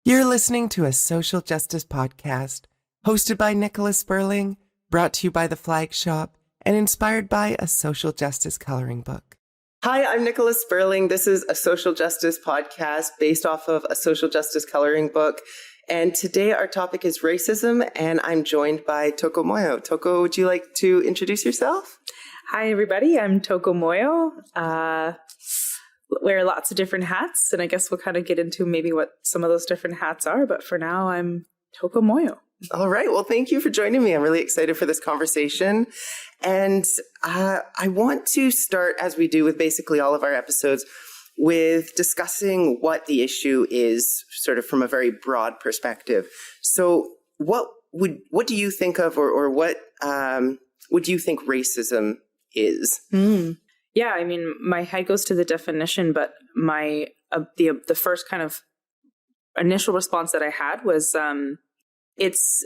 You're listening to a social justice podcast hosted by Nicholas Sperling, brought to you by The Flag Shop, and inspired by a social justice coloring book. Hi, I'm Nicholas Sperling. This is a social justice podcast based off of a social justice coloring book. And today our topic is racism, and I'm joined by Thoko Moyo. Thoko, would you like to introduce yourself? Hi, everybody. I'm Thoko Moyo. Wear lots of different hats, and I guess we'll kind of get into maybe what some of those different hats are. But for now, I'm Thoko Moyo. All right. Well, thank you for joining me. I'm really excited for this conversation. And I want to start, as we do with basically all of our episodes, with discussing what the issue is, sort of from a very broad perspective. So what do you think of, or what do you think racism is? Yeah, I mean, my head goes to the definition, but my the first kind of initial response that I had was it's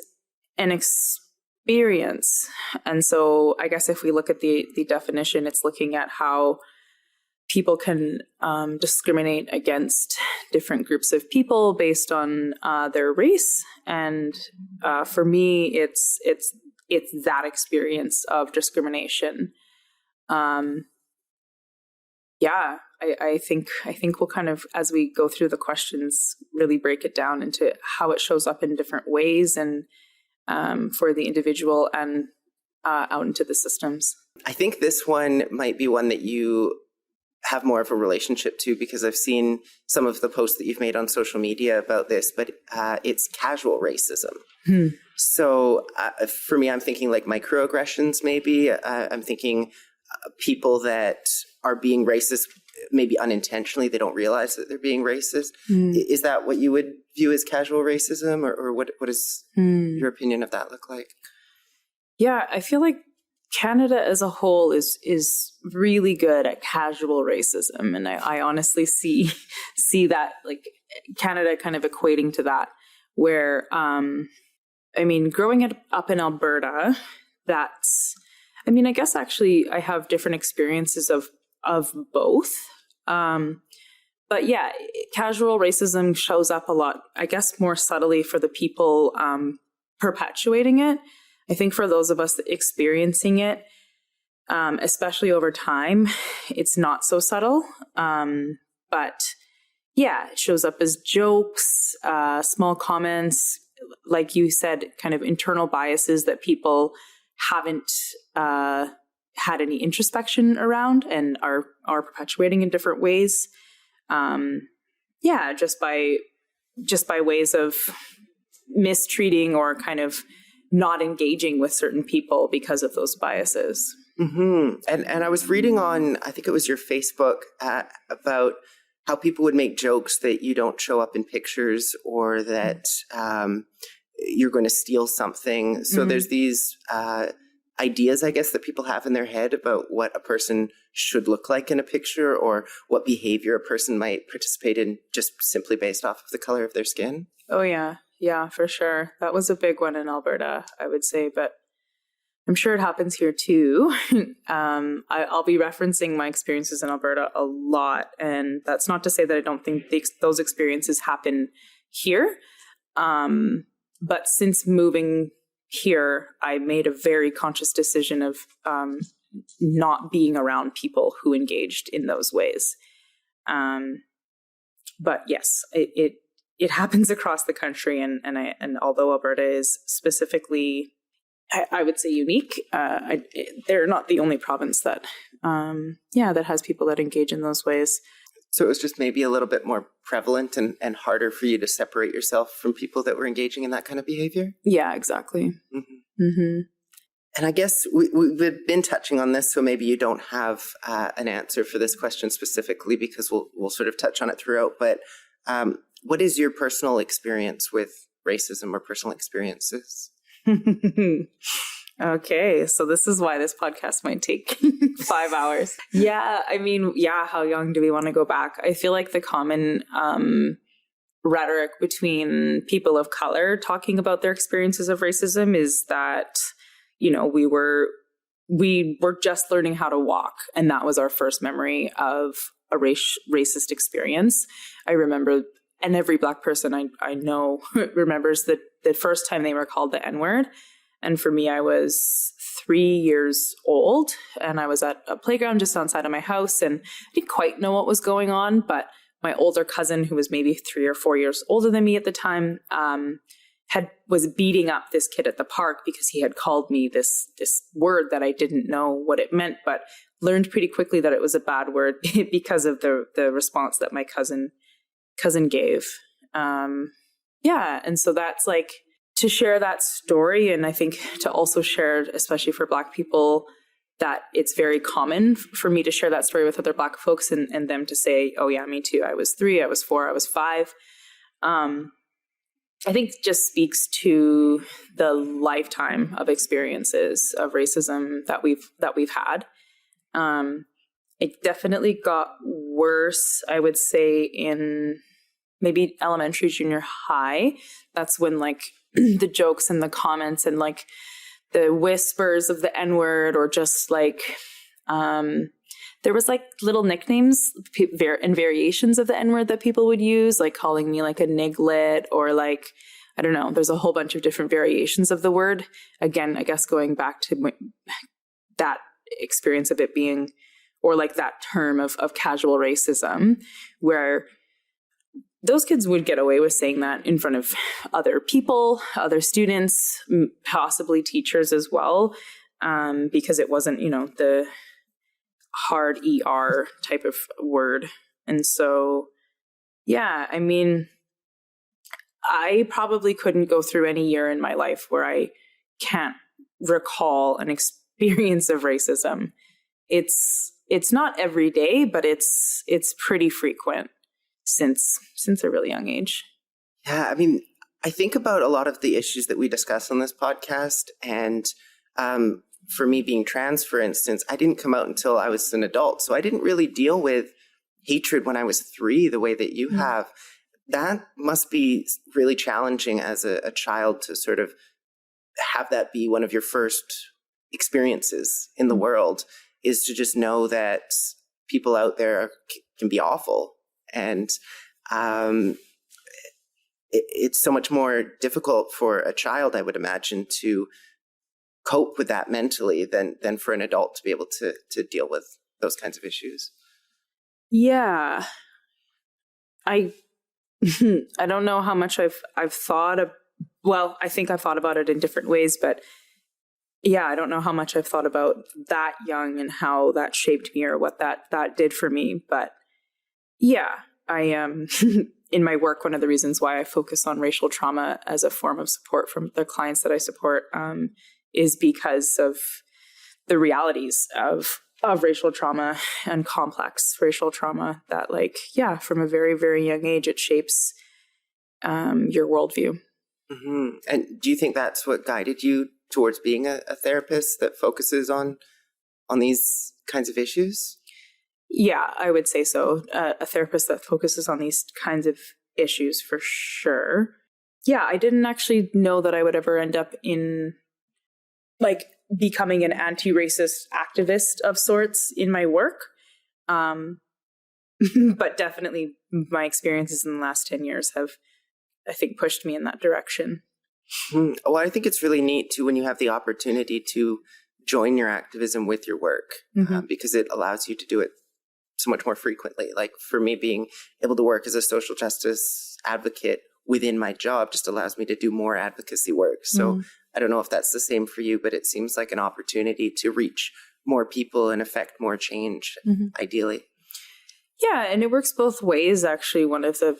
an experience. And so I guess if we look at the definition, it's looking at how people can discriminate against different groups of people based on their race. And for me, it's that experience of discrimination. Yeah, I think we'll kind of, as we go through the questions, really break it down into how it shows up in different ways and for the individual and out into the systems. I think this one might be one that you have more of a relationship to, because I've seen some of the posts that you've made on social media about this, but it's casual racism. So for me, I'm thinking like microaggressions maybe. I'm thinking people that are being racist, maybe unintentionally, they don't realize that they're being racist. Is that what you would view as casual racism, or what does your opinion of that look like? Yeah, I feel like Canada as a whole is really good at casual racism. And I honestly see that, like, Canada kind of equating to that, where, I mean, growing up in Alberta, I guess actually I have different experiences of both. But yeah, casual racism shows up a lot, I guess, more subtly for the people perpetuating it. I think for those of us experiencing it, especially over time, it's not so subtle. But yeah, it shows up as jokes, small comments, like you said, kind of internal biases that people haven't had any introspection around and are perpetuating in different ways. Just by ways of mistreating or kind of not engaging with certain people because of those biases. Mm-hmm. And I was reading on, I think it was your Facebook, about how people would make jokes that you don't show up in pictures, or that you're going to steal something. So there's these ideas, I guess, that people have in their head about what a person should look like in a picture, or what behavior a person might participate in just simply based off of the color of their skin. Oh, yeah. Yeah, for sure. That was a big one in Alberta, I would say, but I'm sure it happens here too. I'll be referencing my experiences in Alberta a lot, and that's not to say that I don't think those experiences happen here. But since moving here, I made a very conscious decision of not being around people who engaged in those ways. But yes, it happens across the country, and although Alberta is specifically, I would say, unique, they're not the only province that has people that engage in those ways. So it was just maybe a little bit more prevalent and harder for you to separate yourself from people that were engaging in that kind of behavior? Yeah, exactly. Mm-hmm. Mm-hmm. And I guess we've been touching on this, so maybe you don't have an answer for this question specifically, because we'll sort of touch on it throughout. But what is your personal experience with racism, or personal experiences? Okay, so this is why this podcast might take 5 hours. Yeah, I mean, how young do we want to go back? I feel like the common rhetoric between people of color talking about their experiences of racism is that, you know, we were just learning how to walk, and that was our first memory of a racist experience. I remember and every Black person I know remembers the first time they were called the N-word. And for me, I was 3 years old, and I was at a playground just outside of my house, and I didn't quite know what was going on, but my older cousin, who was maybe 3 or 4 years older than me at the time, was beating up this kid at the park because he had called me this word that I didn't know what it meant, but learned pretty quickly that it was a bad word because of the response that my cousin gave. And so that's like, to share that story, and I think to also share, especially for Black people, that it's very common for me to share that story with other Black folks and them to say, oh yeah, me too. I was 3, I was 4, I was 5. I think just speaks to the lifetime of experiences of racism that we've had. It definitely got worse, I would say, in maybe elementary, junior high. That's when like the jokes and the comments and like the whispers of the N-word, or just like there was like little nicknames and variations of the N-word that people would use, like calling me like a niglet, or like, I don't know, there's a whole bunch of different variations of the word. Again, I guess going back to that experience of it being, or like that term of casual racism, where those kids would get away with saying that in front of other people, other students, possibly teachers as well, because it wasn't, the hard ER type of word. And so, yeah, I mean, I probably couldn't go through any year in my life where I can't recall an experience of racism. It's not every day, but it's pretty frequent since a really young age. Yeah, I mean, I think about a lot of the issues that we discuss on this podcast, and for me being trans, for instance, I didn't come out until I was an adult, so I didn't really deal with hatred when I was 3 the way that you have. That must be really challenging as a child to sort of have that be one of your first experiences in the world, is to just know that people out there can be awful. And it's so much more difficult for a child, I would imagine, to cope with that mentally than for an adult to be able to deal with those kinds of issues. Yeah. I don't know how much I've thought of, well, I think I've thought about it in different ways, but yeah, I don't know how much I've thought about that young and how that shaped me or what that did for me. But yeah, I am in my work. One of the reasons why I focus on racial trauma as a form of support from the clients that I support is because of the realities of racial trauma and complex racial trauma that, like, yeah, from a very, very young age, it shapes your worldview. Mm-hmm. And do you think that's what guided you towards being a therapist that focuses on these kinds of issues? Yeah, I would say so. A therapist that focuses on these kinds of issues for sure. Yeah, I didn't actually know that I would ever end up in like becoming an anti-racist activist of sorts in my work. But definitely my experiences in the last 10 years have, I think, pushed me in that direction. Well, I think it's really neat too when you have the opportunity to join your activism with your work, because it allows you to do it so much more frequently. Like for me, being able to work as a social justice advocate within my job just allows me to do more advocacy work. So I don't know if that's the same for you, but it seems like an opportunity to reach more people and affect more change, ideally. Yeah, and it works both ways, actually. One of the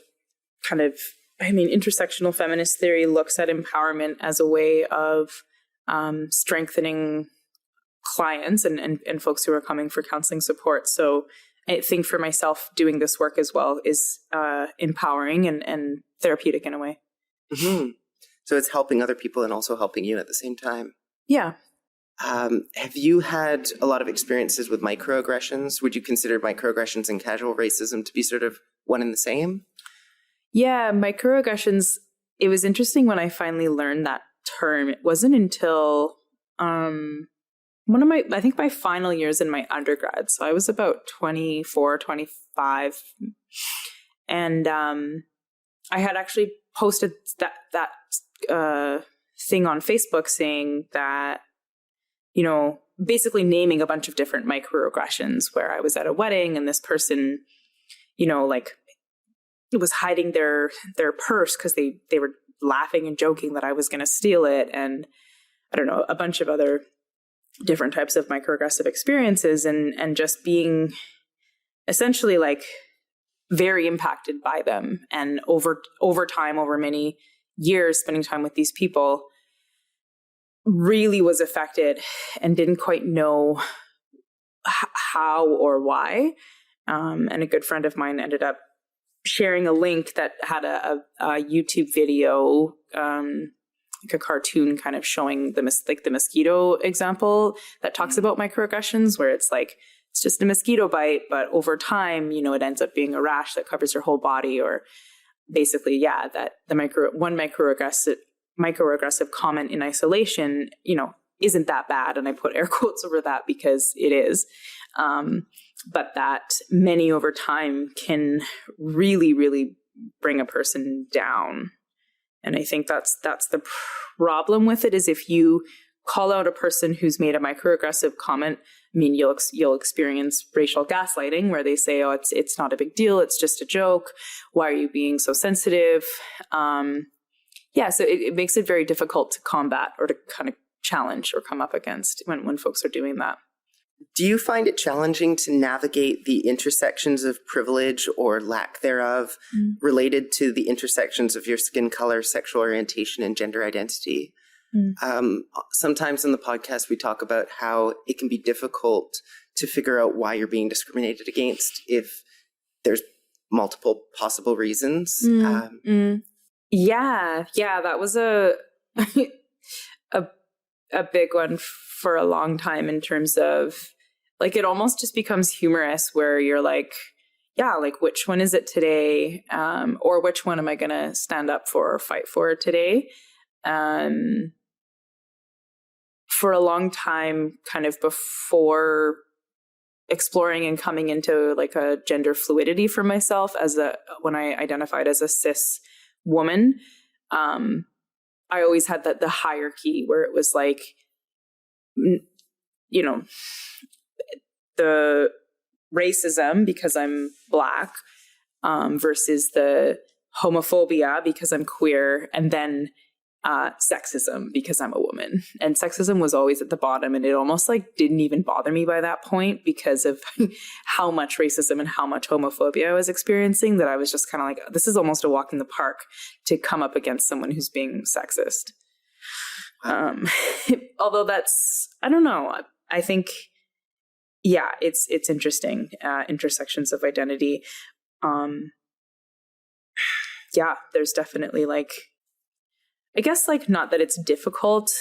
kind of, intersectional feminist theory looks at empowerment as a way of strengthening clients and folks who are coming for counseling support. So I think for myself, doing this work as well is empowering and therapeutic in a way. So it's helping other people and also helping you at the same time. Yeah. Have you had a lot of experiences with microaggressions? Would you consider microaggressions and casual racism to be sort of one and the same? Yeah, microaggressions, it was interesting when I finally learned that term. It wasn't until I think my final years in my undergrad. So I was about 24, 25. And I had actually posted that thing on Facebook saying that, you know, basically naming a bunch of different microaggressions where I was at a wedding and this person, you know, like was hiding their purse because they were laughing and joking that I was going to steal it. And I don't know, a bunch of other different types of microaggressive experiences and just being essentially like very impacted by them. And over time, over many years, spending time with these people, really was affected and didn't quite know how or why. And a good friend of mine ended up sharing a link that had a YouTube video, like a cartoon kind of showing the mosquito example that talks about microaggressions, where it's like, it's just a mosquito bite, but over time, you know, it ends up being a rash that covers your whole body, or basically, yeah, that the one microaggressive comment in isolation, you know, isn't that bad. And I put air quotes over that because it is. But that many over time can really, really bring a person down. And I think that's the problem with it, is if you call out a person who's made a microaggressive comment, I mean, you'll experience racial gaslighting, where they say, oh, it's not a big deal, it's just a joke. Why are you being so sensitive? Yeah, so it makes it very difficult to combat or to kind of challenge or come up against when folks are doing that. Do you find it challenging to navigate the intersections of privilege or lack thereof related to the intersections of your skin color, sexual orientation, and gender identity? Sometimes in the podcast, we talk about how it can be difficult to figure out why you're being discriminated against if there's multiple possible reasons. Yeah, that was a big one for a long time, in terms of, like, it almost just becomes humorous, where you're like, yeah, like, which one is it today? Or which one am I going to stand up for or fight for today? For a long time, kind of before exploring and coming into like a gender fluidity for myself when I identified as a cis woman, I always had the hierarchy where it was like, you know, the racism because I'm Black, versus the homophobia because I'm queer, and then sexism because I'm a woman. And sexism was always at the bottom, and it almost like didn't even bother me by that point because of how much racism and how much homophobia I was experiencing, that I was just kind of like, this is almost a walk in the park to come up against someone who's being sexist. Although that's, I don't know, I think, yeah, it's interesting, intersections of identity. Yeah, there's definitely like, I guess, like, not that it's difficult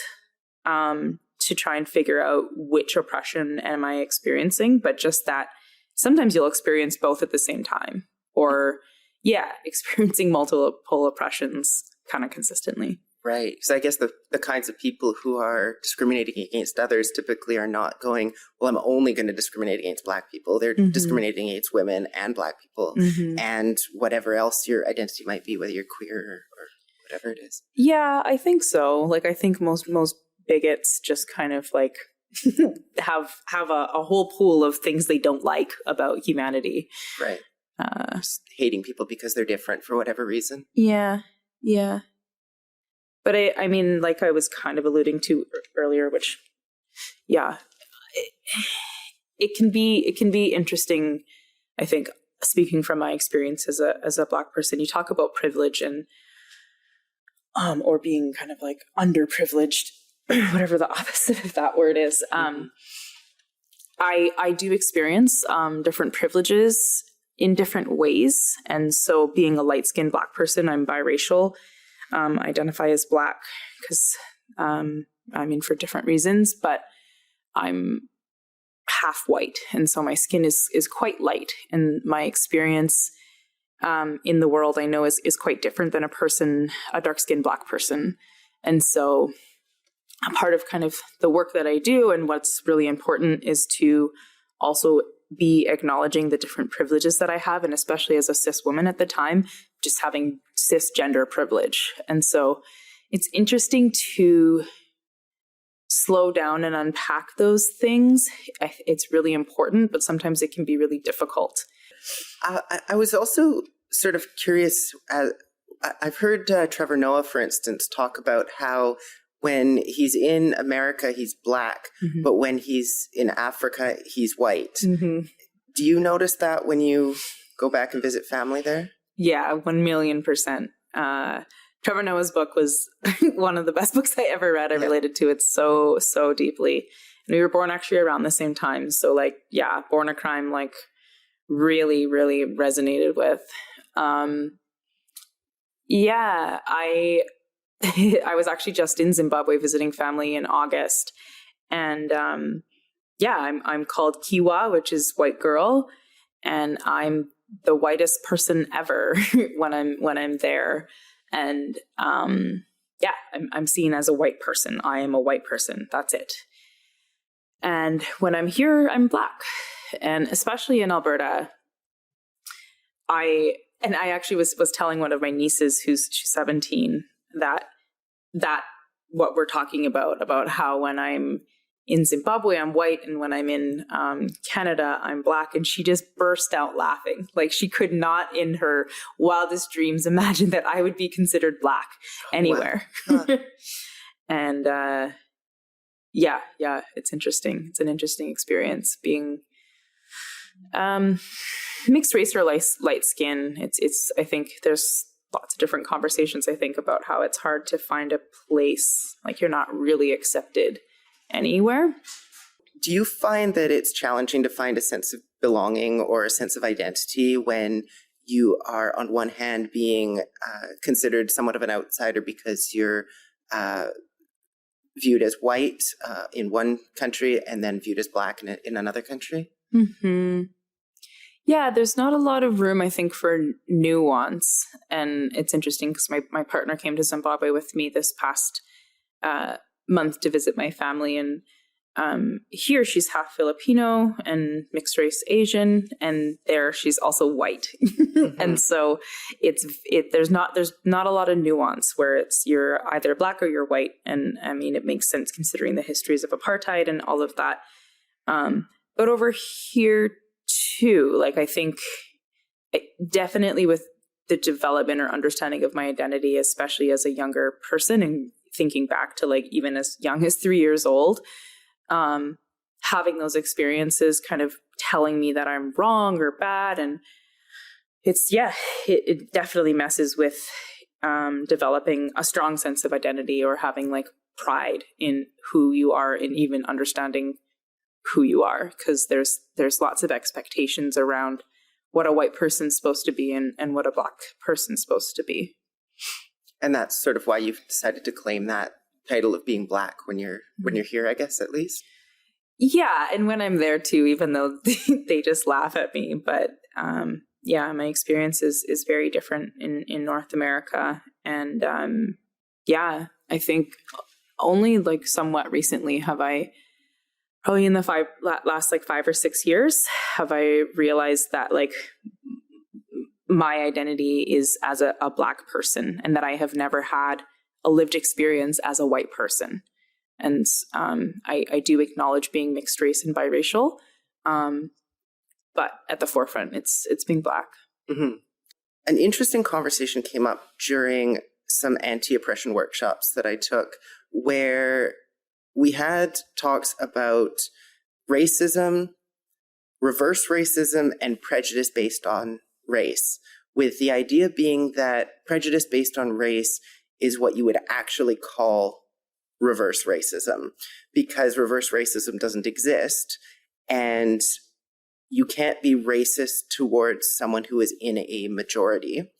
to try and figure out which oppression am I experiencing, but just that sometimes you'll experience both at the same time, or, yeah, experiencing multiple oppressions kind of consistently. Right. So I guess the kinds of people who are discriminating against others typically are not going, well, I'm only going to discriminate against Black people. They're discriminating against women and Black people and whatever else your identity might be, whether you're queer or whatever it is. Yeah, I think so. Like, I think most bigots just kind of like have a whole pool of things they don't like about humanity. Right. Just hating people because they're different for whatever reason. Yeah. But I mean, like I was kind of alluding to earlier, which, yeah, it can be interesting. I think, speaking from my experience as a Black person, you talk about privilege and or being kind of like underprivileged, whatever the opposite of that word is. I do experience different privileges in different ways, and so being a light-skinned Black person, I'm biracial. Identify as Black because, I mean, for different reasons, but I'm half white. And so my skin is quite light. And my experience in the world, I know, is quite different than a dark-skinned Black person. And so a part of kind of the work that I do and what's really important is to also be acknowledging the different privileges that I have. And especially as a cis woman at the time, just having cisgender privilege. And so it's interesting to slow down and unpack those things. It's really important, but sometimes it can be really difficult. I was also sort of curious. I've heard Trevor Noah, for instance, talk about how when he's in America, he's Black, but when he's in Africa, he's white. Do you notice that when you go back and visit family there? Yeah, 1,000,000%. Trevor Noah's book was one of the best books I ever read. I related to it so deeply. And we were born actually around the same time. So like, yeah, Born a Crime, like really, really resonated with. Yeah, I was actually just in Zimbabwe visiting family in August. And I'm called Kiwa, which is white girl. And I'm the whitest person ever when I'm there. And I'm seen as a white person. I am a white person. That's it. And when I'm here, I'm Black. And especially in Alberta, I actually was telling one of my nieces she's 17 that what we're talking about how when I'm in Zimbabwe, I'm white, and when I'm in Canada, I'm Black. And she just burst out laughing. Like she could not in her wildest dreams imagine that I would be considered Black anywhere. And it's interesting. It's an interesting experience being mixed race or light skin. It's I think there's lots of different conversations, I think, about how it's hard to find a place, like you're not really accepted anywhere. Do you find that it's challenging to find a sense of belonging or a sense of identity when you are, on one hand, being considered somewhat of an outsider because you're viewed as white in one country and then viewed as Black in another country? Yeah, there's not a lot of room, I think, for nuance. And it's interesting because my partner came to Zimbabwe with me this past month to visit my family, and here she's half Filipino and mixed race Asian, and there she's also white. And so there's not a lot of nuance where it's you're either Black or you're white. And I mean, it makes sense considering the histories of apartheid and all of that. But over here too, like I think definitely with the development or understanding of my identity, especially as a younger person, and thinking back to like even as young as 3 years old, having those experiences kind of telling me that I'm wrong or bad. And it definitely messes with developing a strong sense of identity or having like pride in who you are and even understanding who you are, because there's lots of expectations around what a white person's supposed to be and what a Black person's supposed to be. And that's sort of why you've decided to claim that title of being Black when you're here, I guess, at least. Yeah, and when I'm there too, even though they just laugh at me. But my experience is very different in North America. And I think only like somewhat recently have I, probably in the last 5 or 6 years, have I realized that like my identity is as a Black person, and that I have never had a lived experience as a white person. And I do acknowledge being mixed race and biracial, but at the forefront, it's being Black. Mm-hmm. An interesting conversation came up during some anti-oppression workshops that I took, where we had talks about racism, reverse racism, and prejudice based on race, with the idea being that prejudice based on race is what you would actually call reverse racism, because reverse racism doesn't exist, and you can't be racist towards someone who is in a majority.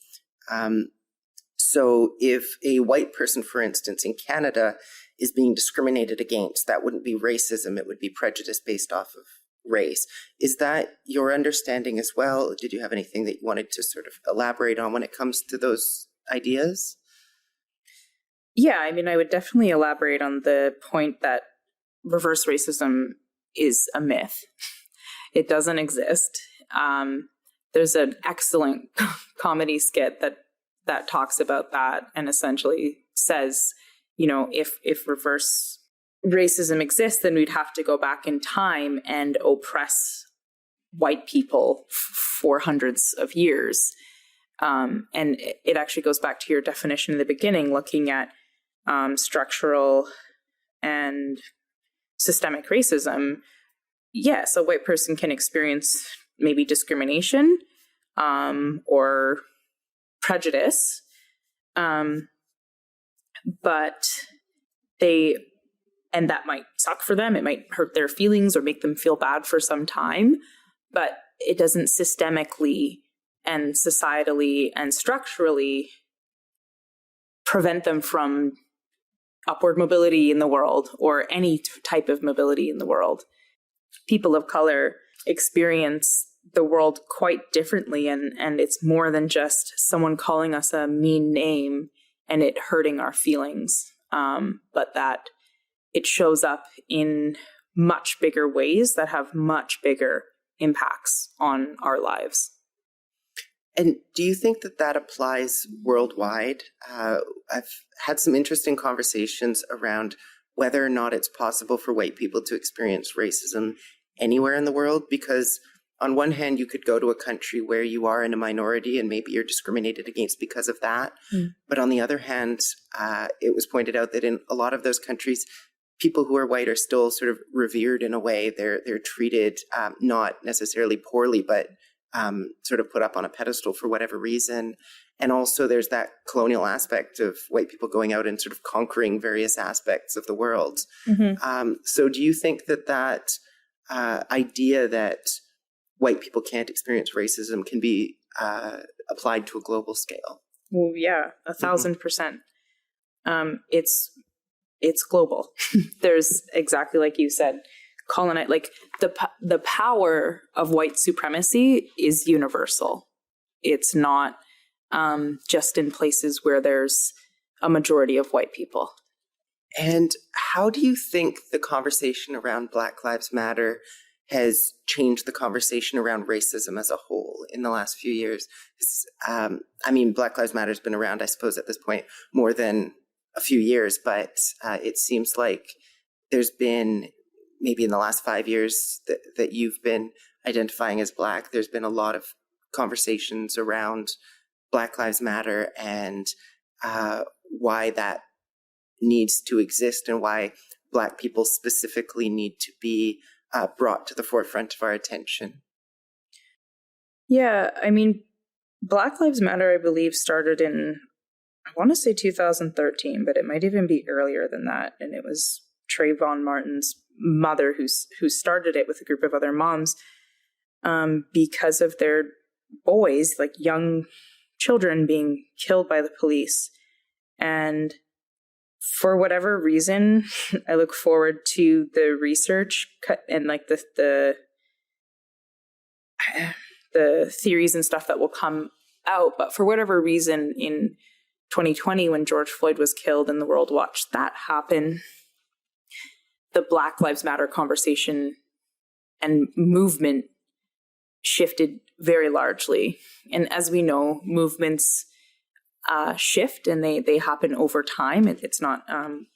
So if a white person, for instance, in Canada is being discriminated against, that wouldn't be racism, it would be prejudice based off of race. Is that your understanding as well? Did you have anything that you wanted to sort of elaborate on when it comes to those ideas? Yeah, I mean, I would definitely elaborate on the point that reverse racism is a myth. It doesn't exist. There's an excellent comedy skit that that talks about that and essentially says, you know, if reverse racism exists, then we'd have to go back in time and oppress white people for hundreds of years. And it actually goes back to your definition in the beginning, looking at structural and systemic racism. Yes, a white person can experience maybe discrimination or prejudice, but and that might suck for them. It might hurt their feelings or make them feel bad for some time, but it doesn't systemically and societally and structurally prevent them from upward mobility in the world or any type of mobility in the world. People of color experience the world quite differently, and it's more than just someone calling us a mean name and it hurting our feelings, but that it shows up in much bigger ways that have much bigger impacts on our lives. And do you think that that applies worldwide? I've had some interesting conversations around whether or not it's possible for white people to experience racism anywhere in the world, because on one hand, you could go to a country where you are in a minority and maybe you're discriminated against because of that. But on the other hand, it was pointed out that in a lot of those countries, people who are white are still sort of revered in a way. They're treated not necessarily poorly, but sort of put up on a pedestal for whatever reason. And also there's that colonial aspect of white people going out and sort of conquering various aspects of the world. So do you think that that idea that white people can't experience racism can be applied to a global scale? Well, yeah, 1,000%. It's global. There's exactly like you said, like the power of white supremacy is universal. It's not just in places where there's a majority of white people. And how do you think the conversation around Black Lives Matter has changed the conversation around racism as a whole in the last few years? I mean, Black Lives Matter has been around, I suppose, at this point more than a few years, but it seems like there's been, maybe in the last 5 years that you've been identifying as Black, there's been a lot of conversations around Black Lives Matter and why that needs to exist and why Black people specifically need to be brought to the forefront of our attention. Yeah, I mean, Black Lives Matter, I believe, started in, I want to say 2013, but it might even be earlier than that. And it was Trayvon Martin's mother who started it with a group of other moms because of their boys, like young children, being killed by the police. And for whatever reason, I look forward to the research and like the theories and stuff that will come out. But for whatever reason, in 2020, when George Floyd was killed and the world watched that happen, the Black Lives Matter conversation and movement shifted very largely. And as we know, movements shift and they happen over time. It's not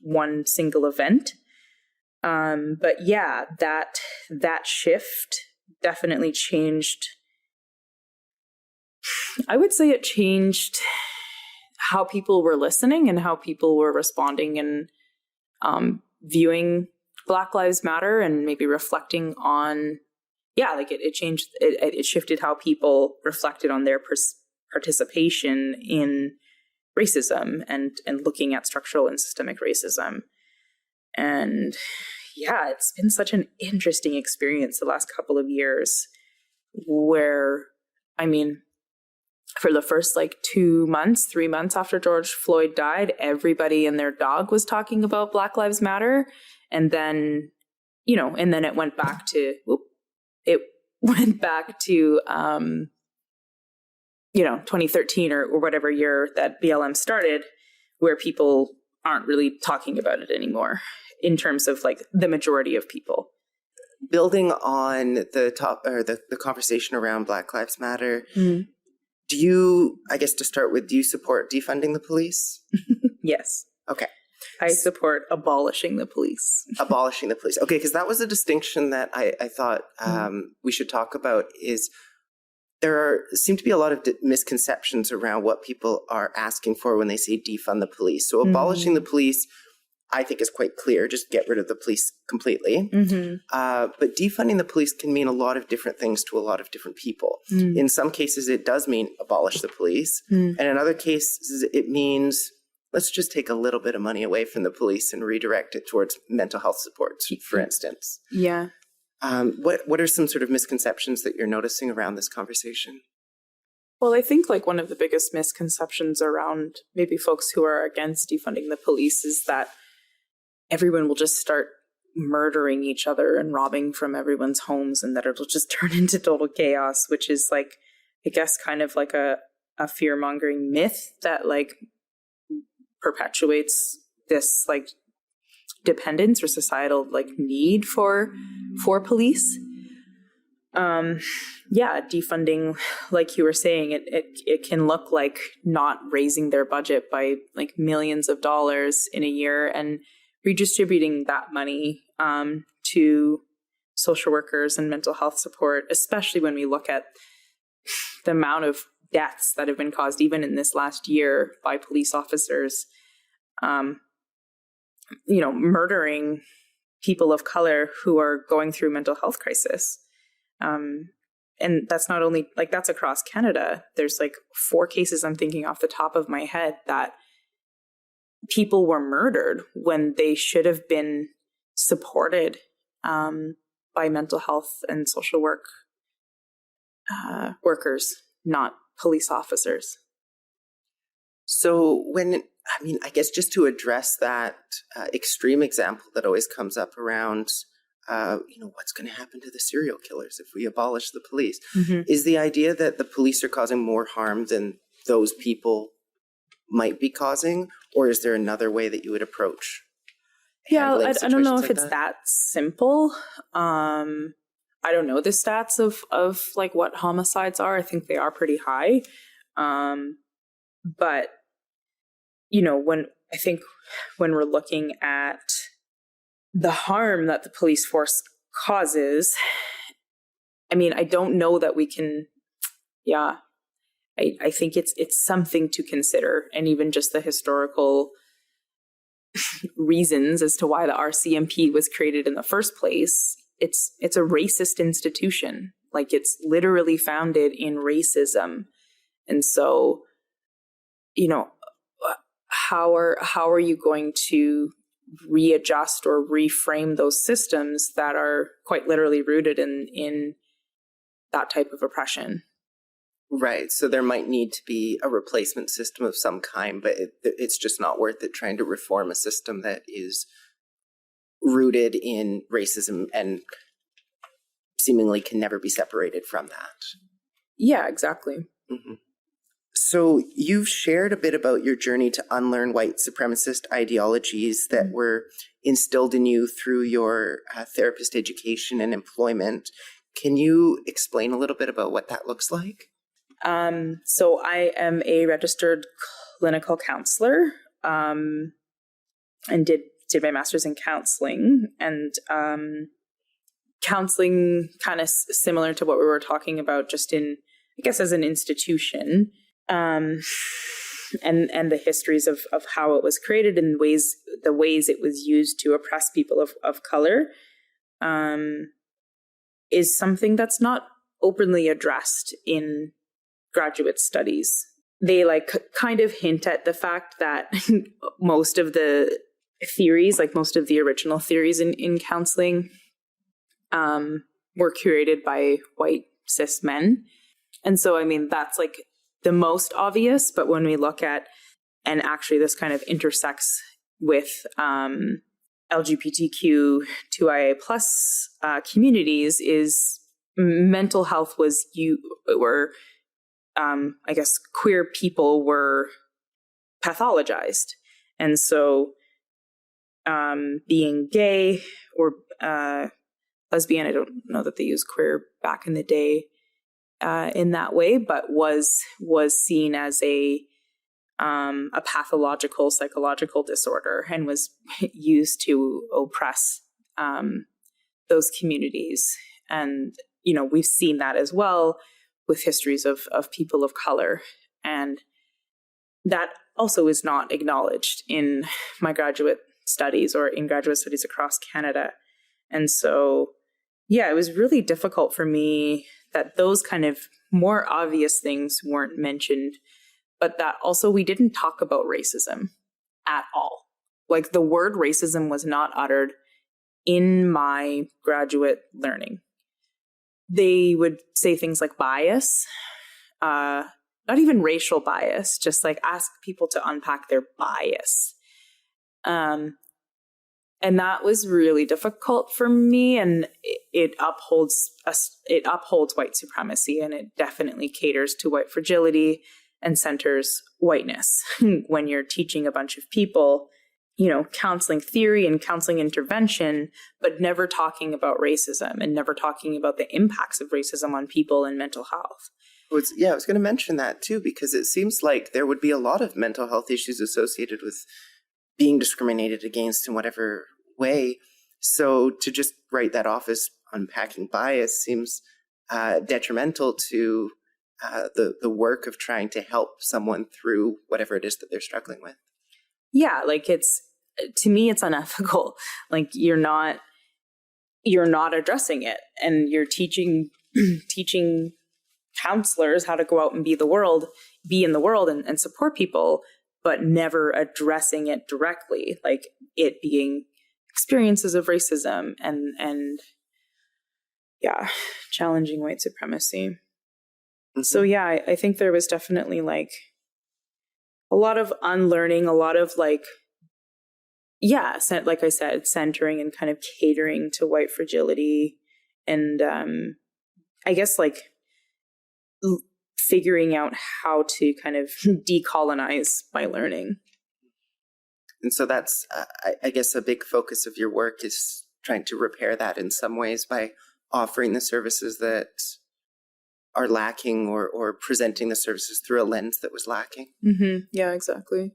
one single event. But yeah, that shift definitely changed. I would say it changed how people were listening and how people were responding and viewing Black Lives Matter and maybe reflecting on, it changed, it shifted how people reflected on their participation in racism and looking at structural and systemic racism. And yeah, it's been such an interesting experience the last couple of years where, I mean, for the first 3 months after George Floyd died, everybody and their dog was talking about Black Lives Matter. And then, and then it went back to, 2013 or whatever year that BLM started, where people aren't really talking about it anymore in terms of the majority of people. Building on the conversation around Black Lives Matter, Do you, I guess to start with, do you support defunding the police? Yes. Okay. I support abolishing the police. Abolishing the police. Okay, because that was a distinction that I thought we should talk about. Is seem to be a lot of misconceptions around what people are asking for when they say defund the police. So abolishing the police, I think, is quite clear. Just get rid of the police completely. But defunding the police can mean a lot of different things to a lot of different people. In some cases, it does mean abolish the police. And in other cases, it means let's just take a little bit of money away from the police and redirect it towards mental health supports, for instance. Yeah. What are some sort of misconceptions that you're noticing around this conversation? Well, I think like one of the biggest misconceptions around maybe folks who are against defunding the police is that everyone will just start murdering each other and robbing from everyone's homes, and that it'll just turn into total chaos, which is like, I guess, kind of like a fear-mongering myth that like perpetuates this like dependence or societal like need for police. Defunding, like you were saying, it can look like not raising their budget by like millions of dollars in a year and redistributing that money to social workers and mental health support, especially when we look at the amount of deaths that have been caused even in this last year by police officers, murdering people of color who are going through mental health crisis. And that's not only like that's across Canada. There's like 4 cases I'm thinking off the top of my head that people were murdered when they should have been supported by mental health and social work workers, not police officers. So I guess just to address that extreme example that always comes up around, what's going to happen to the serial killers if we abolish the police, is the idea that the police are causing more harm than those people might be causing, or is there another way that you would approach? Yeah, I don't know if it's that simple. I don't know the stats of like what homicides are. I think they are pretty high. But when we're looking at the harm that the police force causes, I don't know that we can, I think it's something to consider, and even just the historical reasons as to why the RCMP was created in the first place. It's a racist institution. Like, it's literally founded in racism. And so, how are you going to readjust or reframe those systems that are quite literally rooted in that type of oppression? Right. So there might need to be a replacement system of some kind, but it's just not worth it trying to reform a system that is rooted in racism and seemingly can never be separated from that. Yeah, exactly. Mm-hmm. So you've shared a bit about your journey to unlearn white supremacist ideologies that were instilled in you through your therapist education and employment. Can you explain a little bit about what that looks like? So I am a registered clinical counselor, and did my master's in counseling, and counseling kind of similar to what we were talking about, just in, I guess, as an institution, and the histories of how it was created and the ways it was used to oppress people of color, is something that's not openly addressed in graduate studies. They kind of hint at the fact that most of the theories, like most of the original theories in counseling, were curated by white cis men. And so, that's like the most obvious, but when we look at, and actually this kind of intersects with LGBTQ2IA+ communities, is mental health I guess queer people were pathologized. And so being gay or lesbian, I don't know that they used queer back in the day, in that way, but was seen as a pathological psychological disorder and was used to oppress those communities. And, we've seen that as well with histories of people of color. And that also is not acknowledged in my graduate studies or in graduate studies across Canada. And so, it was really difficult for me that those kind of more obvious things weren't mentioned, but that also we didn't talk about racism at all. Like the word racism was not uttered in my graduate learning. They would say things like bias, not even racial bias, just like ask people to unpack their bias. And that was really difficult for me, and it upholds white supremacy, and it definitely caters to white fragility and centers whiteness. When you're teaching a bunch of people, counseling theory and counseling intervention, but never talking about racism and never talking about the impacts of racism on people and mental health. I was going to mention that too, because it seems like there would be a lot of mental health issues associated with being discriminated against in whatever way. So to just write that off as unpacking bias seems detrimental to the work of trying to help someone through whatever it is that they're struggling with. Yeah, like to me, it's unethical. Like you're not addressing it, and you're teaching counselors how to go out and be in the world and support people, but never addressing it directly, like it being experiences of racism and challenging white supremacy. Mm-hmm. So I think there was definitely like a lot of unlearning, a lot of like I said, centering and kind of catering to white fragility, and I guess like figuring out how to kind of decolonize by learning. And so that's, I guess, a big focus of your work is trying to repair that in some ways by offering the services that are lacking or presenting the services through a lens that was lacking. Mm-hmm. Yeah, exactly.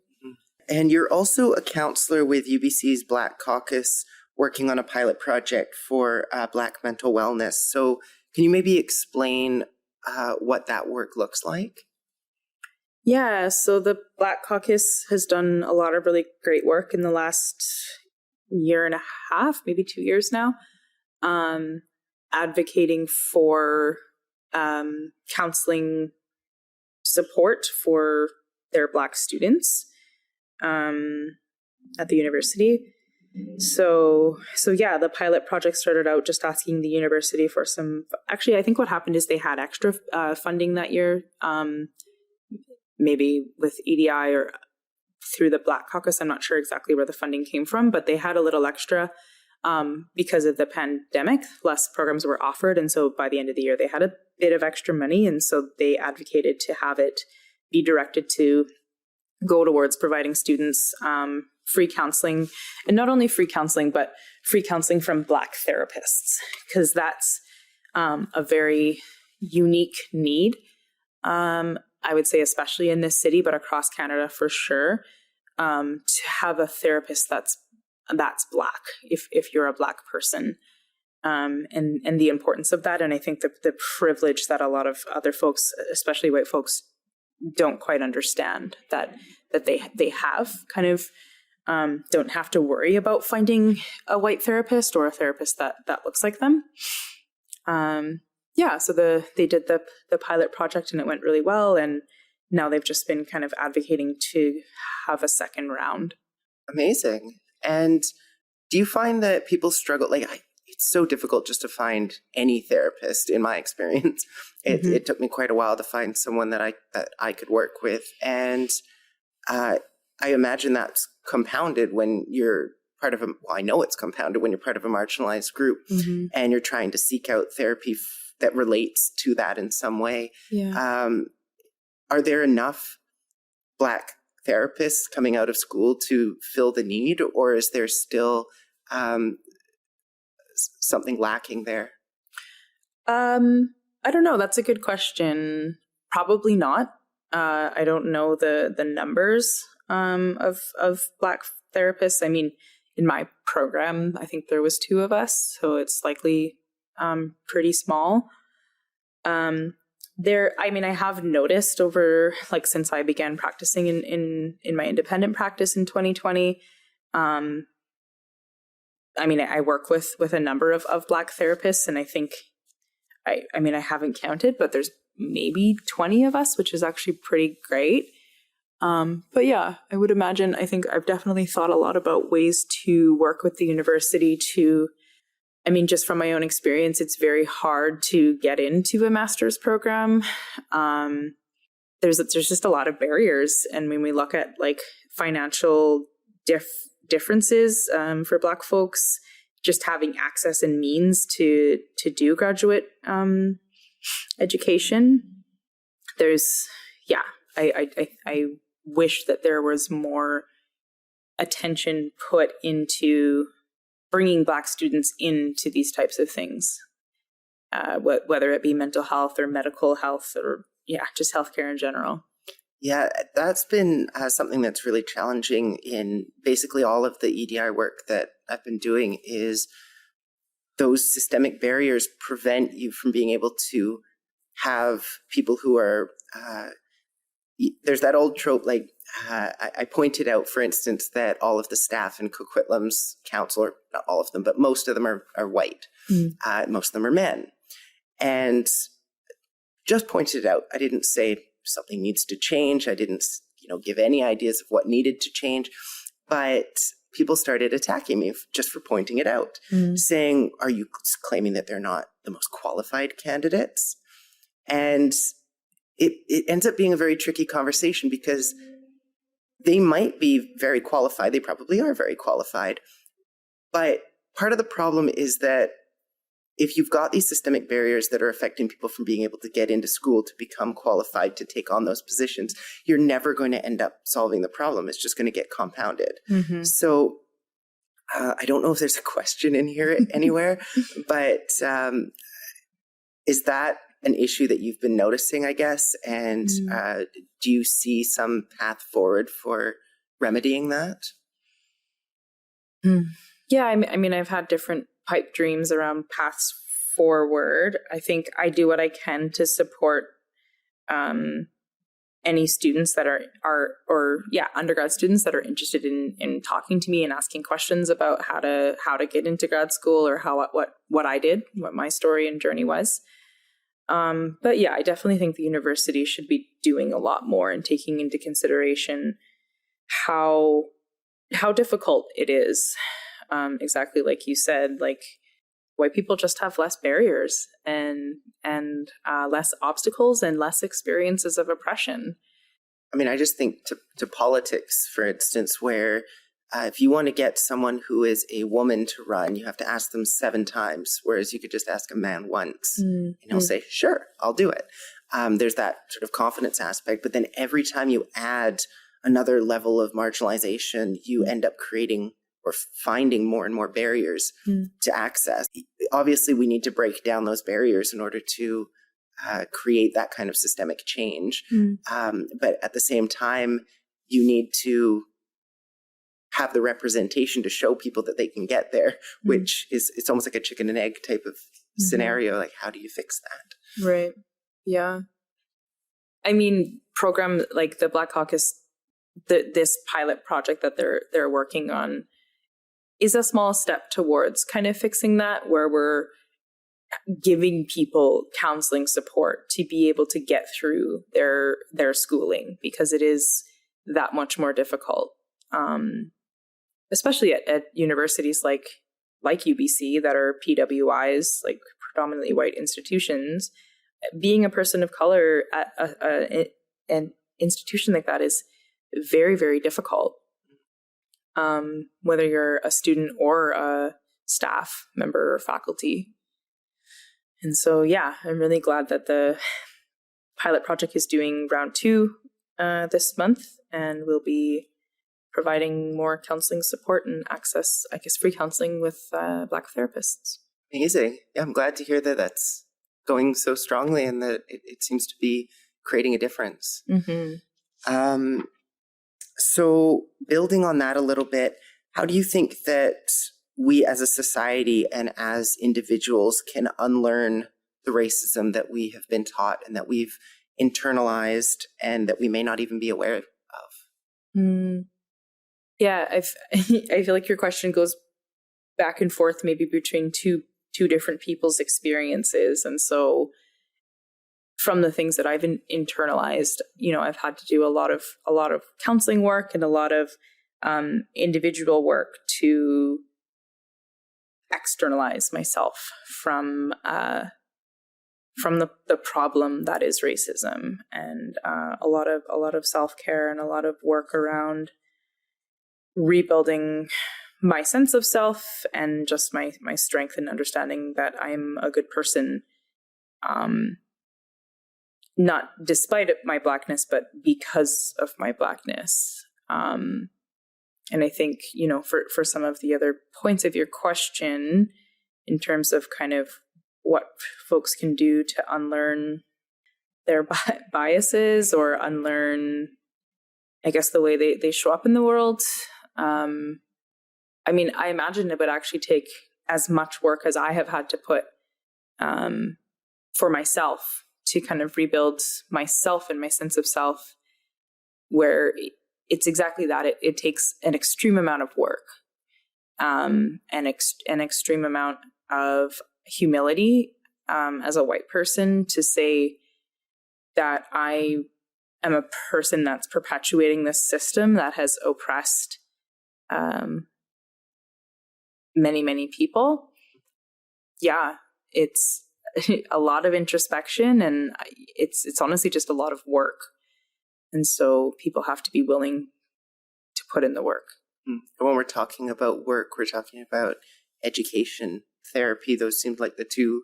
And you're also a counselor with UBC's Black Caucus, working on a pilot project for Black mental wellness. So can you maybe explain what that work looks like? Yeah, so the Black Caucus has done a lot of really great work in the last year and a half, maybe 2 years now, advocating for counseling support for their Black students at the university. So the pilot project started out just asking the university for some. Actually, I think what happened is they had extra funding that year, maybe with EDI or through the Black Caucus. I'm not sure exactly where the funding came from, but they had a little extra because of the pandemic. Less programs were offered, and so by the end of the year, they had a bit of extra money, and so they advocated to have it be directed to go towards providing students free counseling, and not only free counseling, but free counseling from Black therapists, because that's a very unique need. I would say especially in this city, but across Canada for sure, to have a therapist that's Black, if you're a Black person, and the importance of that. And I think the privilege that a lot of other folks, especially white folks, don't quite understand that they have kind of don't have to worry about finding a white therapist or a therapist that looks like them. So they did the pilot project and it went really well, and now they've just been kind of advocating to have a second round. Amazing. And do you find that people struggle? It's so difficult just to find any therapist, in my experience. It took me quite a while to find someone that I could work with, and I imagine that's compounded when you're part of I know it's compounded when you're part of a marginalized group, and you're trying to seek out therapy that relates to that in some way. Yeah. Are there enough Black therapists coming out of school to fill the need, or is there still something lacking there? I don't know. That's a good question. Probably not. I don't know the numbers of Black therapists. I mean, in my program, I think there was 2 of us, so it's likely pretty small. I have noticed over, like, since I began practicing in my independent practice in 2020, I work with a number of Black therapists, and I think, I haven't counted, but there's maybe 20 of us, which is actually pretty great. But yeah, I would imagine, I think I've definitely thought a lot about ways to work with the university to, just from my own experience, it's very hard to get into a master's program. There's just a lot of barriers. And when we look at like financial differences for Black folks, just having access and means to do graduate education, I wish that there was more attention put into bringing Black students into these types of things, whether it be mental health or medical health or just healthcare in general. Yeah, that's been something that's really challenging in basically all of the EDI work that I've been doing. Is those systemic barriers prevent you from being able to have people who are, there's that old trope, like I pointed out, for instance, that all of the staff in Coquitlam's council, or not all of them, but most of them are white. Most of them are men. And just pointed out, I didn't say something needs to change. I didn't, give any ideas of what needed to change, but people started attacking me just for pointing it out, saying, are you claiming that they're not the most qualified candidates? And it ends up being a very tricky conversation because they might be very qualified. They probably are very qualified. But part of the problem is that if you've got these systemic barriers that are affecting people from being able to get into school to become qualified to take on those positions, you're never going to end up solving the problem. It's just going to get compounded. So I don't know if there's a question in here anywhere, but is that an issue that you've been noticing, I guess? And do you see some path forward for remedying that? Yeah, I've had different pipe dreams around paths forward. I think I do what I can to support any students that are undergrad students that are interested in talking to me and asking questions about how to get into grad school, or what I did, what my story and journey was. But yeah, I definitely think the university should be doing a lot more and taking into consideration how difficult it is. Exactly like you said, like white people just have less barriers and less obstacles and less experiences of oppression. I just think to politics, for instance, where if you want to get someone who is a woman to run, you have to ask them 7 times, whereas you could just ask a man once and he'll say, sure, I'll do it. There's that sort of confidence aspect, but then every time you add another level of marginalization, you end up creating or finding more and more barriers to access. Obviously, we need to break down those barriers in order to create that kind of systemic change. But at the same time, you need to have the representation to show people that they can get there, which is, it's almost like a chicken and egg type of scenario. Like, how do you fix that? Right. Yeah. Program like the Black Caucus, this pilot project that they're working on is a small step towards kind of fixing that, where we're giving people counseling support to be able to get through their schooling, because it is that much more difficult. Especially at universities like UBC that are PWIs, like predominantly white institutions. Being a person of color at an institution like that is very, very difficult. Whether you're a student or a staff member or faculty. And so, yeah, I'm really glad that the pilot project is doing round 2 this month, and we'll be providing more counseling support and access, I guess, free counseling with Black therapists. Amazing. Yeah, I'm glad to hear that that's going so strongly and that it seems to be creating a difference. So building on that a little bit, how do you think that we as a society and as individuals can unlearn the racism that we have been taught and that we've internalized and that we may not even be aware of? Yeah, I feel like your question goes back and forth maybe between two different people's experiences. And so from the things that I've internalized, I've had to do a lot of counseling work and a lot of individual work to externalize myself from the problem that is racism, and a lot of self-care and a lot of work around rebuilding my sense of self and just my strength and understanding that I'm a good person, not despite my Blackness, but because of my Blackness. And I think, for some of the other points of your question, in terms of kind of what folks can do to unlearn their biases or unlearn, I guess, the way they show up in the world. I imagine it would actually take as much work as I have had to put for myself to kind of rebuild myself and my sense of self, where it's exactly that. It takes an extreme amount of work, an extreme amount of humility as a white person to say that I am a person that's perpetuating this system that has oppressed many, many people. Yeah, it's a lot of introspection, and it's honestly just a lot of work. And so people have to be willing to put in the work. When we're talking about work, we're talking about education, therapy. Those seemed like the two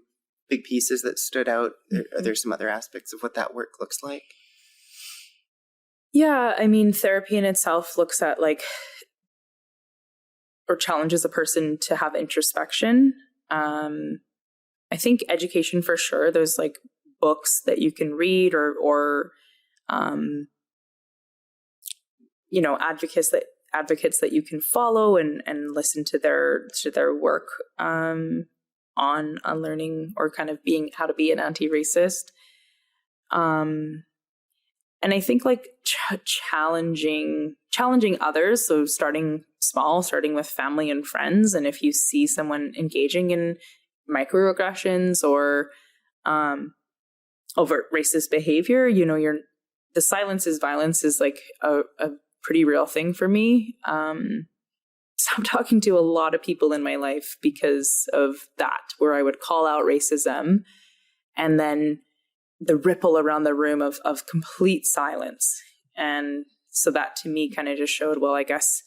big pieces that stood out. Are there some other aspects of what that work looks like? Yeah, therapy in itself looks at or challenges a person to have introspection. I think education for sure. There's books that you can read or advocates that you can follow and listen to their work on unlearning or kind of being how to be an anti-racist. And I think challenging others. So starting small, starting with family and friends. And if you see someone engaging in microaggressions or overt racist behavior, the silence is violence is a pretty real thing for me. So I'm talking to a lot of people in my life because of that, where I would call out racism and then the ripple around the room of complete silence. And so that to me kind of just showed, well, I guess,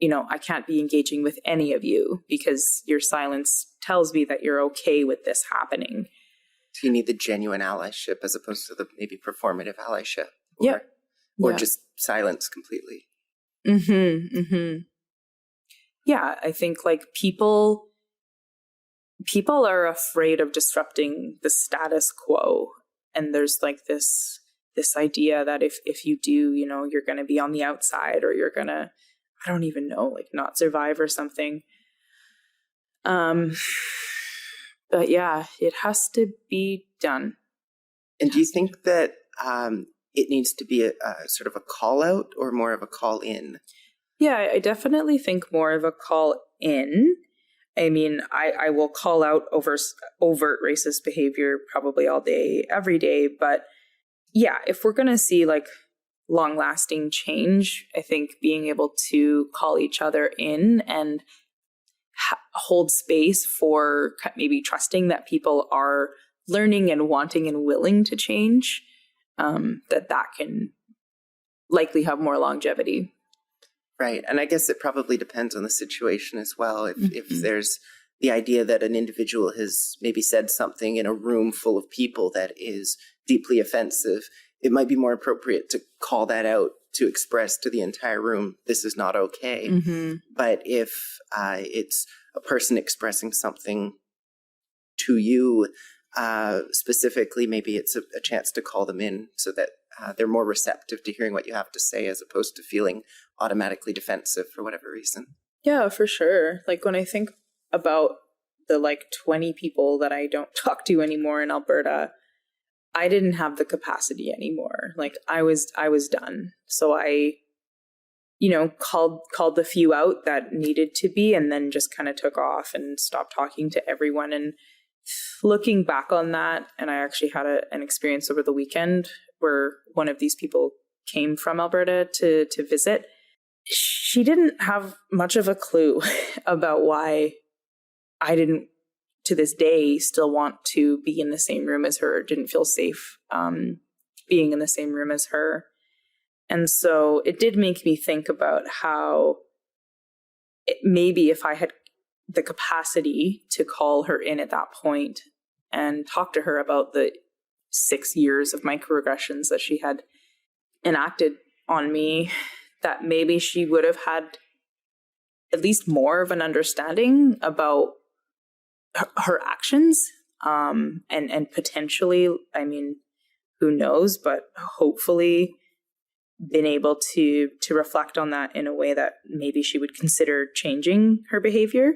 I can't be engaging with any of you because your silence tells me that you're okay with this happening. So you need the genuine allyship as opposed to the maybe performative allyship. Or just silence completely. Yeah, I think people are afraid of disrupting the status quo. And there's this idea that if you do, you're going to be on the outside, or you're going to, I don't even know, not survive or something. But yeah, it has to be done. And do you think that it needs to be a sort of a call out or more of a call in? Yeah, I definitely think more of a call in. I will call out overt racist behavior probably all day, every day. But yeah, if we're going to see long-lasting change, I think being able to call each other in and hold space for maybe trusting that people are learning and wanting and willing to change, that can likely have more longevity. Right. And I guess it probably depends on the situation as well. If there's the idea that an individual has maybe said something in a room full of people that is deeply offensive, it might be more appropriate to call that out, to express to the entire room, this is not okay. But if it's a person expressing something to you specifically, maybe it's a chance to call them in so that they're more receptive to hearing what you have to say as opposed to feeling automatically defensive for whatever reason. Yeah, for sure. Like when I think about the 20 people that I don't talk to anymore in Alberta, I didn't have the capacity anymore. Like I was done. So I, called the few out that needed to be, and then just kind of took off and stopped talking to everyone. And looking back on that, and I actually had an experience over the weekend where one of these people came from Alberta to visit. She didn't have much of a clue about why I didn't, to this day, still want to be in the same room as her, didn't feel safe being in the same room as her. And so it did make me think about how maybe if I had the capacity to call her in at that point and talk to her about the 6 years of microaggressions that she had enacted on me, that maybe she would have had at least more of an understanding about her actions, and potentially, I mean, who knows, but hopefully been able to reflect on that in a way that maybe she would consider changing her behavior.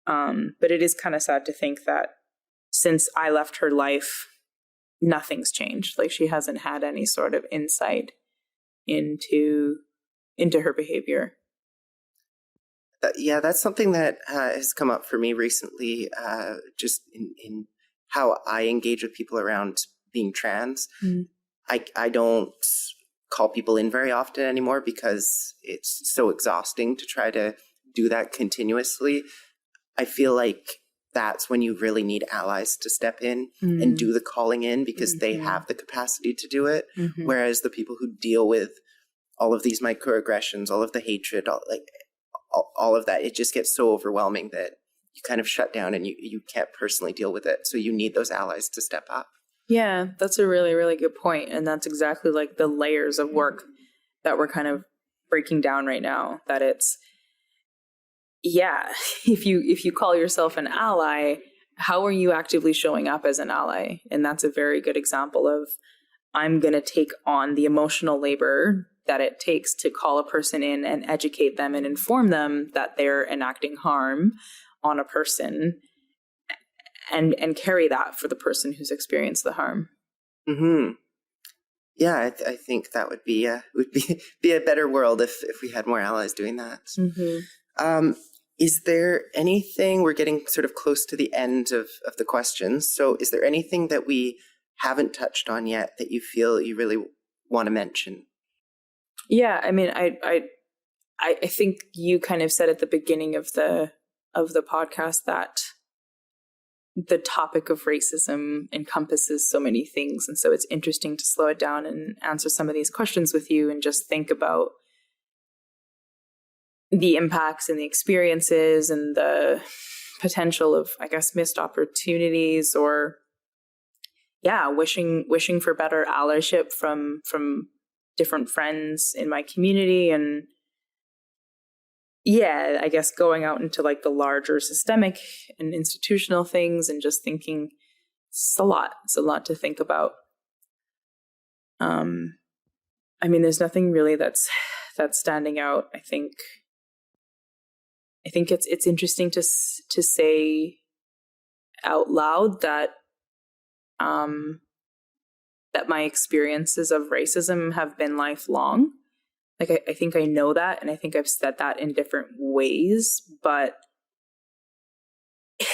But it is kind of sad to think that since I left her life, nothing's changed. Like she hasn't had any sort of insight into her behavior. Yeah, that's something that has come up for me recently, just in how I engage with people around being trans. I don't call people in very often anymore because it's so exhausting to try to do that continuously. I feel like that's when you really need allies to step in and do the calling in because they have the capacity to do it. Whereas the people who deal with all of these microaggressions, all of the hatred, all of that, it just gets so overwhelming that you kind of shut down and you can't personally deal with it. So you need those allies to step up. Yeah, that's a really, really good point. And that's exactly like the layers of work that we're kind of breaking down right now. That it's, yeah, if you call yourself an ally, how are you actively showing up as an ally? And that's a very good example of, I'm going to take on the emotional labor that it takes to call a person in and educate them and inform them that they're enacting harm on a person, and carry that for the person who's experienced the harm. Yeah, I think that would be a better world if we had more allies doing that. Is there anything, we're getting sort of close to the end of the questions, so is there anything that we haven't touched on yet that you feel you really want to mention? Yeah, I mean, I think you kind of said at the beginning of the podcast that the topic of racism encompasses so many things. And so it's interesting to slow it down and answer some of these questions with you and just think about the impacts and the experiences and the potential of, I guess, missed opportunities, or wishing for better allyship from different friends in my community. And yeah, I guess going out into like the larger systemic and institutional things and just thinking it's a lot to think about. I mean, there's nothing really that's standing out. I think it's interesting to say out loud that that my experiences of racism have been lifelong. Like, I think I know that, and I think I've said that in different ways, but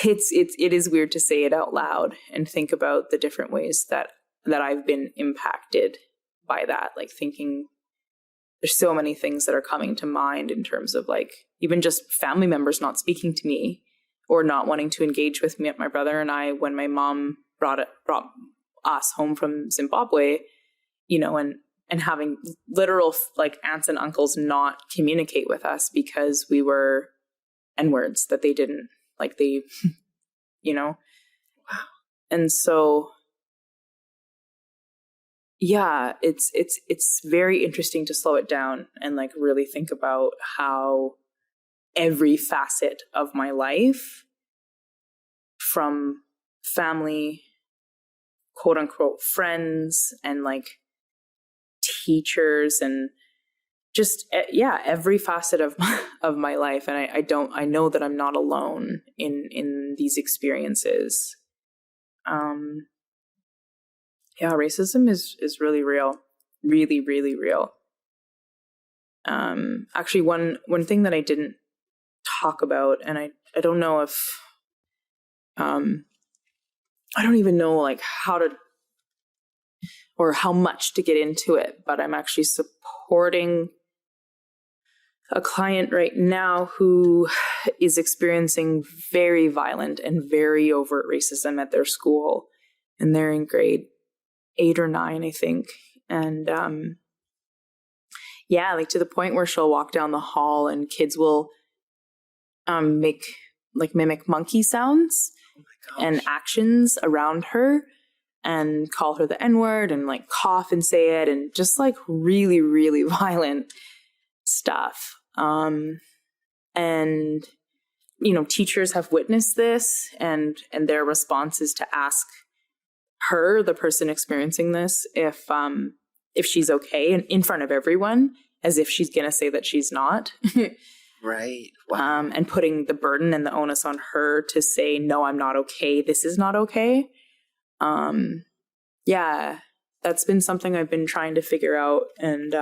it is weird to say it out loud and think about the different ways that I've been impacted by that. Like, thinking there's so many things that are coming to mind in terms of like even just family members not speaking to me or not wanting to engage with me, my brother and I, when my mom brought us home from Zimbabwe, and having literal like aunts and uncles not communicate with us because we were N-words that they didn't like, Wow. And so, yeah, it's very interesting to slow it down and like really think about how every facet of my life, from family quote unquote friends and like teachers and just, every facet of my life. And I know that I'm not alone in these experiences. Racism is really real, really, really real. Actually, one thing that I didn't talk about, and I don't know if, I don't even know like how to, or how much to get into it, but I'm actually supporting a client right now who is experiencing very violent and very overt racism at their school. And they're in grade 8 or 9, I think. And like to the point where she'll walk down the hall and kids will mimic monkey sounds and actions around her and call her the N-word and like cough and say it and just like really, really violent stuff. And, teachers have witnessed this and their response is to ask her, the person experiencing this, if she's okay in front of everyone, as if she's going to say that she's not. Right. Wow. And putting the burden and the onus on her to say, no, I'm not okay. This is not okay. That's been something I've been trying to figure out. And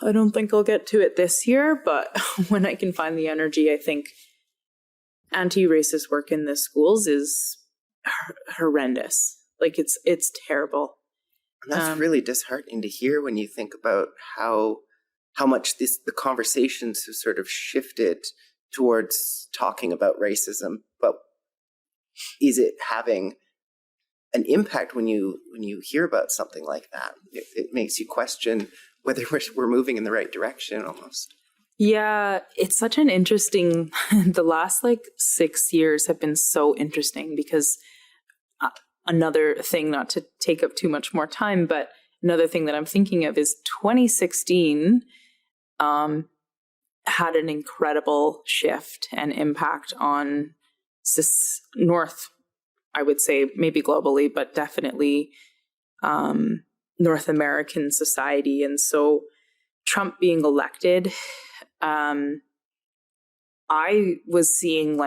I don't think I'll get to it this year, but when I can find the energy, I think anti-racist work in the schools is horrendous. Like it's terrible. And that's really disheartening to hear when you think about how much the conversations have sort of shifted towards talking about racism, but is it having an impact when you hear about something like that? It makes you question whether we're moving in the right direction almost. Yeah, it's such an interesting, the last 6 years have been so interesting because another thing, not to take up too much more time, but another thing that I'm thinking of is 2016 had an incredible shift and impact on North, I would say maybe globally, but definitely North American society. And so Trump being elected, I was seeing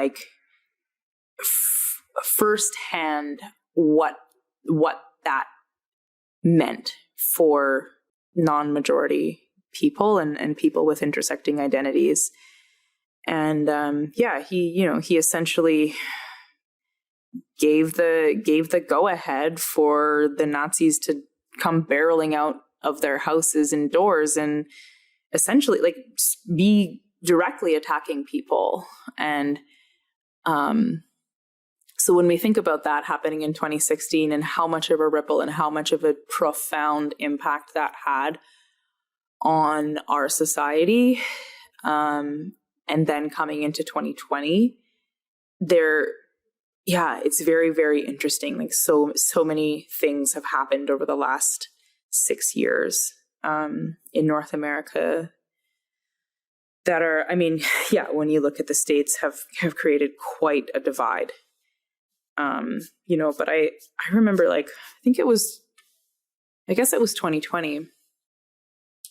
firsthand what that meant for non-majority people and people with intersecting identities. And he essentially gave the go-ahead for the Nazis to come barreling out of their houses and doors and essentially be directly attacking people. And so when we think about that happening in 2016 and how much of a ripple and how much of a profound impact that had on our society, and then coming into 2020, it's very, very interesting. So many things have happened over the last 6 years in North America that are, when you look at the states, have created quite a divide. But I remember I guess it was 2020.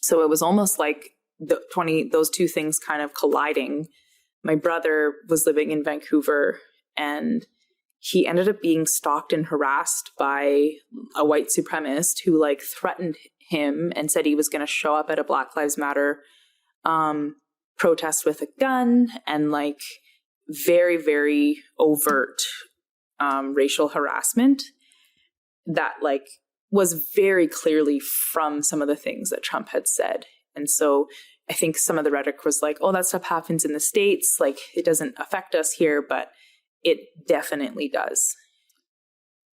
So it was almost like those two things kind of colliding. My brother was living in Vancouver and he ended up being stalked and harassed by a white supremacist who threatened him and said he was going to show up at a Black Lives Matter protest with a gun and very, very overt racial harassment that was very clearly from some of the things that Trump had said. And so I think some of the rhetoric was oh, that stuff happens in the States. It doesn't affect us here, but it definitely does.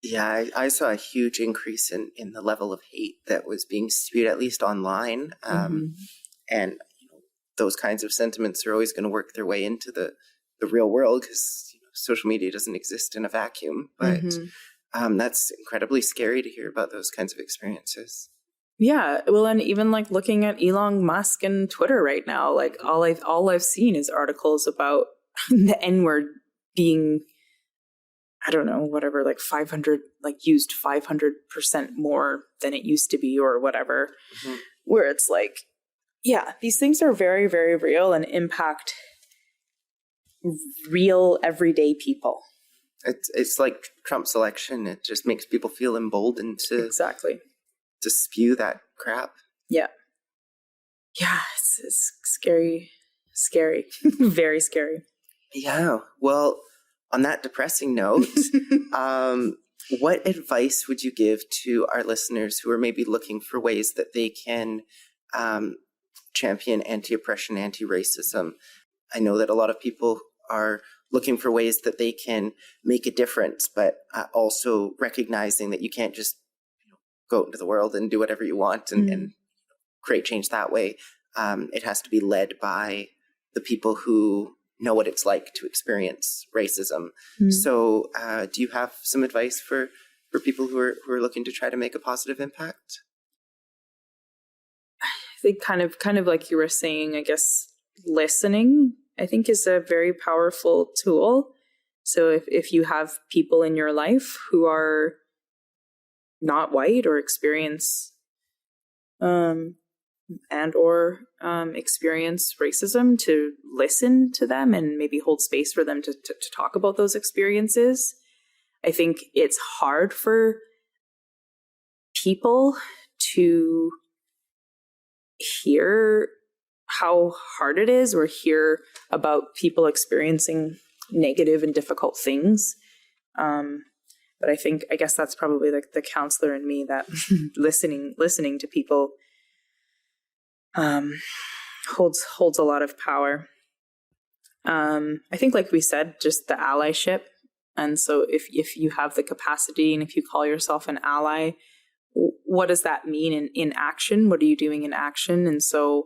Yeah, I saw a huge increase in the level of hate that was being spewed, at least online. And those kinds of sentiments are always going to work their way into the real world because social media doesn't exist in a vacuum. But that's incredibly scary to hear about those kinds of experiences. Yeah, well, and even looking at Elon Musk and Twitter right now, all I've seen is articles about the N-word being I don't know, whatever, like 500, like used 500% more than it used to be or whatever, where it's like, yeah, these things are very, very real and impact real everyday people. It's like Trump's election. It just makes people feel emboldened to spew that crap. Yeah. Yeah, it's scary, very scary. Yeah. Well, on that depressing note, what advice would you give to our listeners who are maybe looking for ways that they can champion anti-oppression, anti-racism? I know that a lot of people are looking for ways that they can make a difference, but also recognizing that you can't just go out into the world and do whatever you want and create change that way. It has to be led by the people who know what it's like to experience racism. So do you have some advice for people who are looking to try to make a positive impact? I think kind of like you were saying, I guess listening, I think, is a very powerful tool. So if you have people in your life who are not white or experience experience racism, to listen to them and maybe hold space for them to talk about those experiences. I think it's hard for people to hear how hard it is or hear about people experiencing negative and difficult things. But I guess that's probably the counselor in me, that listening to people holds a lot of power. I think, like we said, just the allyship. And so if you have the capacity and if you call yourself an ally, what does that mean in action? What are you doing in action? And so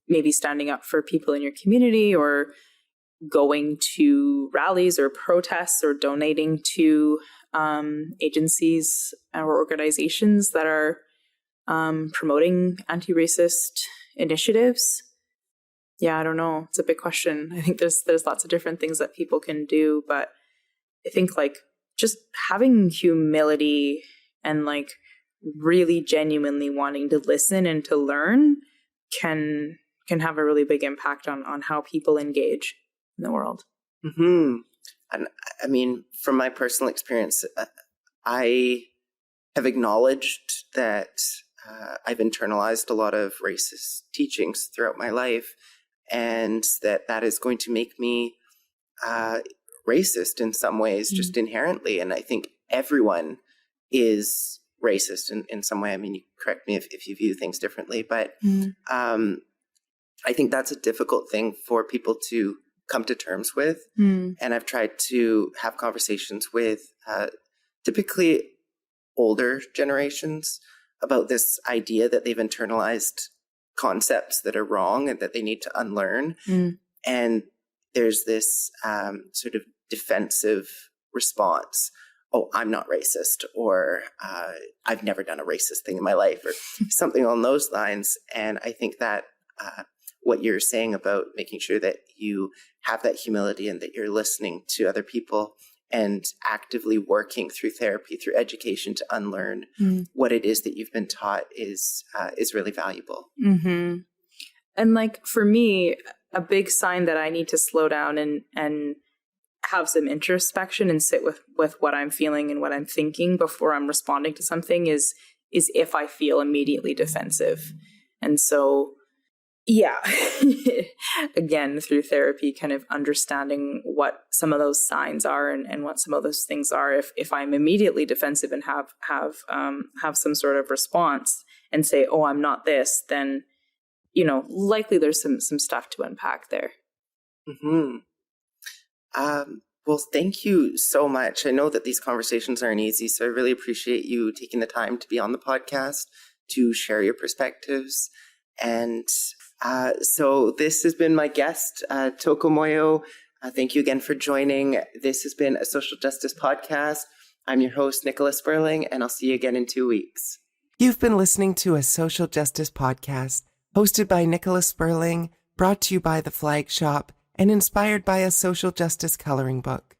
maybe standing up for people in your community, or going to rallies or protests, or donating to agencies or organizations that are promoting anti-racist initiatives. Yeah, I don't know. It's a big question. I think there's lots of different things that people can do, but I think like just having humility and like really genuinely wanting to listen and to learn can have a really big impact on how people engage in the world. And I mean, from my personal experience, I have acknowledged that I've internalized a lot of racist teachings throughout my life, and that is going to make me racist in some ways, just inherently. And I think everyone is racist in some way. I mean, you correct me if you view things differently, but I think that's a difficult thing for people to come to terms with. And I've tried to have conversations with typically older generations about this idea that they've internalized concepts that are wrong and that they need to unlearn. And there's this sort of defensive response. Oh, I'm not racist, or I've never done a racist thing in my life, or something along those lines. And I think that what you're saying about making sure that you have that humility and that you're listening to other people and actively working through therapy, through education, to unlearn what it is that you've been taught is really valuable. And like for me, a big sign that I need to slow down and have some introspection and sit with what I'm feeling and what I'm thinking before I'm responding to something is if I feel immediately defensive. And so, yeah, again, through therapy, kind of understanding what some of those signs are and what some of those things are. If I'm immediately defensive and have some sort of response and say, oh, I'm not this, then, likely there's some stuff to unpack there. Well, thank you so much. I know that these conversations aren't easy, so I really appreciate you taking the time to be on the podcast to share your perspectives. And so this has been my guest, Thoko Moyo. Thank you again for joining. This has been a Social Justice Podcast. I'm your host, Nicola Sperling, and I'll see you again in 2 weeks. You've been listening to a Social Justice Podcast hosted by Nicola Sperling, brought to you by The Flag Shop, and inspired by a social justice coloring book.